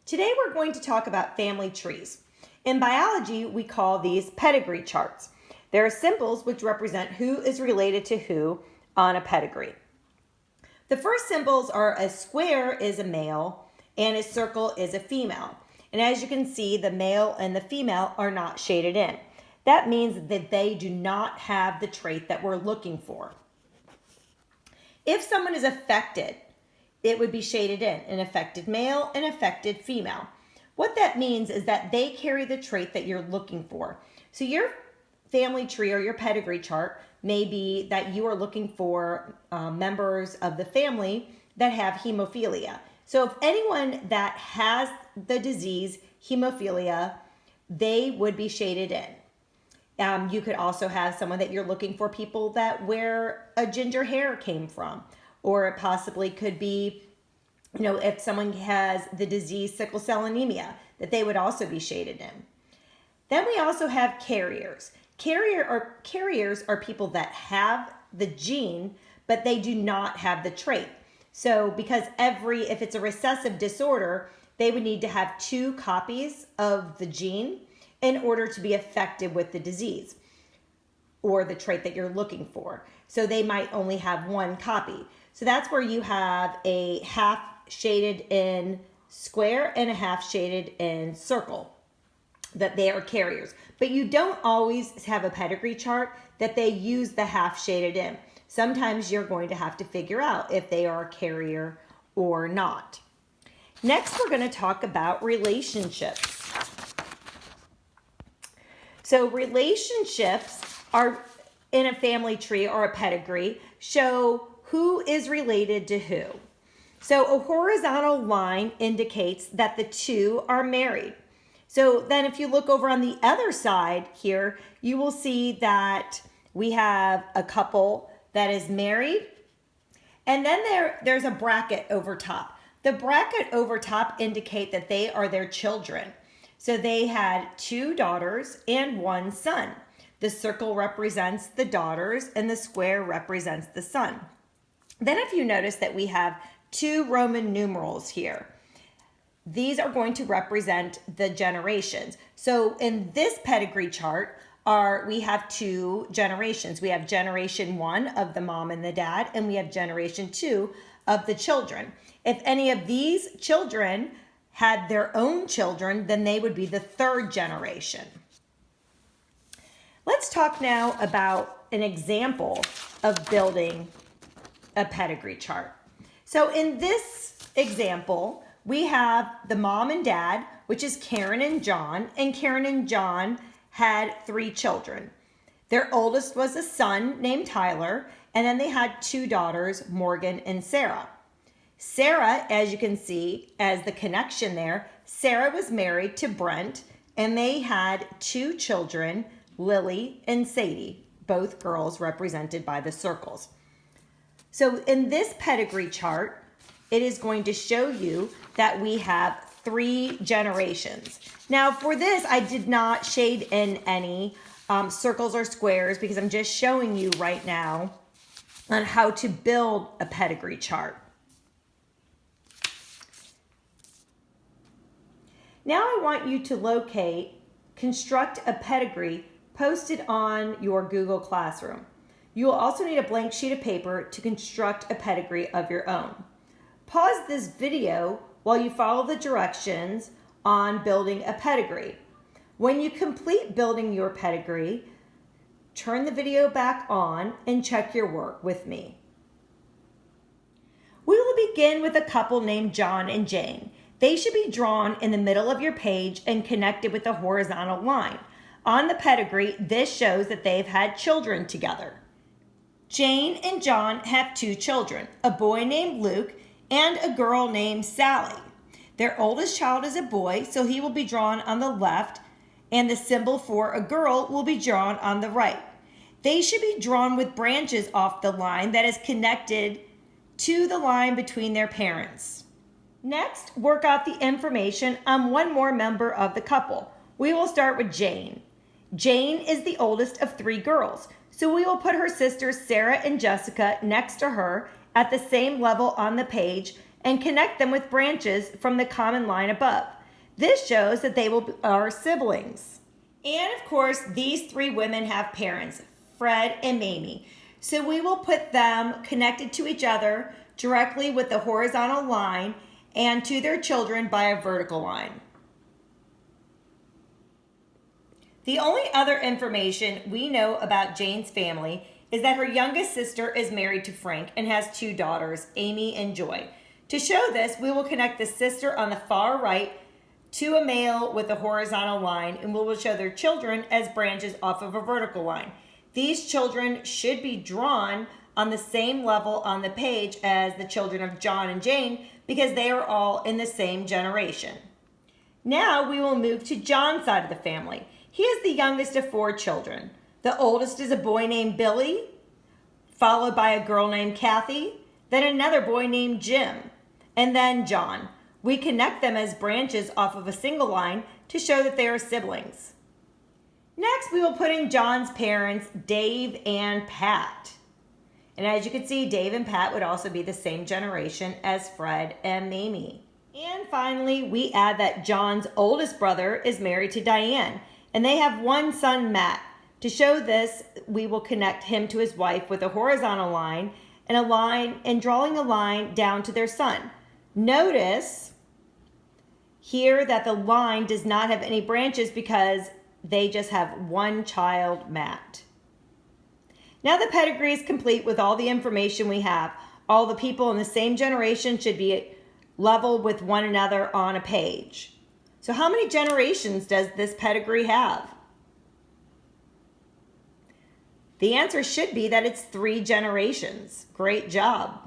Today we're going to talk about family trees. In biology, we call these pedigree charts. There are symbols which represent who is related to who on a pedigree. The first symbols are a square is a male and a circle is a female. And as you can see, the male and the female are not shaded in. That means that they do not have the trait that we're looking for. If someone is affected, it would be shaded in, an affected male, an affected female. What that means is that they carry the trait that you're looking for. So your family tree or your pedigree chart may be that you are looking for members of the family that have hemophilia. So if anyone that has the disease hemophilia, they would be shaded in. You could also have someone that you're looking for people that where a ginger hair came from, or it possibly could be, if someone has the disease sickle cell anemia, that they would also be shaded in. Then we also have carriers. Carriers are people that have the gene, but they do not have the trait. So because if it's a recessive disorder, they would need to have 2 copies of the gene in order to be effective with the disease or the trait that you're looking for. So they might only have 1 copy. So that's where you have a half shaded in square and a half shaded in circle, that they are carriers. But you don't always have a pedigree chart that they use the half shaded in. Sometimes you're going to have to figure out if they are a carrier or not. Next, we're going to talk about relationships. So relationships are in a family tree or a pedigree show who is related to who. So a horizontal line indicates that the 2 are married. So then if you look over on the other side here, you will see that we have a couple that is married. And then there's a bracket over top. The bracket over top indicate that they are their children. So they had 2 daughters and 1 son. The circle represents the daughters and the square represents the son. Then if you notice that we have 2 Roman numerals here, these are going to represent the generations. So in this pedigree chart, we have 2 generations. We have generation 1 of the mom and the dad, and we have generation 2 of the children. If any of these children had their own children, then they would be the 3rd generation. Let's talk now about an example of building a pedigree chart. So in this example, we have the mom and dad, which is Karen and John had 3 children. Their oldest was a son named Tyler, and then they had 2 daughters, Morgan and Sarah. Sarah, as you can see, as the connection there, Sarah was married to Brent, and they had 2 children, Lily and Sadie, both girls represented by the circles. So in this pedigree chart, it is going to show you that we have 3 generations. Now for this, I did not shade in any circles or squares because I'm just showing you right now on how to build a pedigree chart. Now I want you to construct a pedigree posted on your Google Classroom. You will also need a blank sheet of paper to construct a pedigree of your own. Pause this video while you follow the directions on building a pedigree. When you complete building your pedigree, turn the video back on and check your work with me. We will begin with a couple named John and Jane. They should be drawn in the middle of your page and connected with a horizontal line. On the pedigree, this shows that they've had children together. Jane and John have 2 children, a boy named Luke and a girl named Sally. Their oldest child is a boy, so he will be drawn on the left, and the symbol for a girl will be drawn on the right. They should be drawn with branches off the line that is connected to the line between their parents. Next, work out the information on one more member of the couple. We will start with Jane. Jane is the oldest of 3 girls, so we will put her sisters Sarah and Jessica next to her at the same level on the page and connect them with branches from the common line above. This shows that they are siblings. And of course, these three women have parents, Fred and Mamie. So we will put them connected to each other directly with the horizontal line and to their children by a vertical line. The only other information we know about Jane's family is that her youngest sister is married to Frank and has two daughters, Amy and Joy. To show this, we will connect the sister on the far right to a male with a horizontal line, and we will show their children as branches off of a vertical line. These children should be drawn on the same level on the page as the children of John and Jane because they are all in the same generation. Now we will move to John's side of the family. He is the youngest of four children. The oldest is a boy named Billy, followed by a girl named Kathy, then another boy named Jim, and then John. We connect them as branches off of a single line to show that they are siblings. Next, we will put in John's parents, Dave and Pat. And as you can see, Dave and Pat would also be the same generation as Fred and Mamie. And finally, we add that John's oldest brother is married to Diane, and they have one son, Matt. To show this, we will connect him to his wife with a horizontal line and drawing a line down to their son. Notice here that the line does not have any branches because they just have one child, Matt. Now the pedigree is complete with all the information we have. All the people in the same generation should be level with one another on a page. So how many generations does this pedigree have? The answer should be that it's 3 generations. Great job.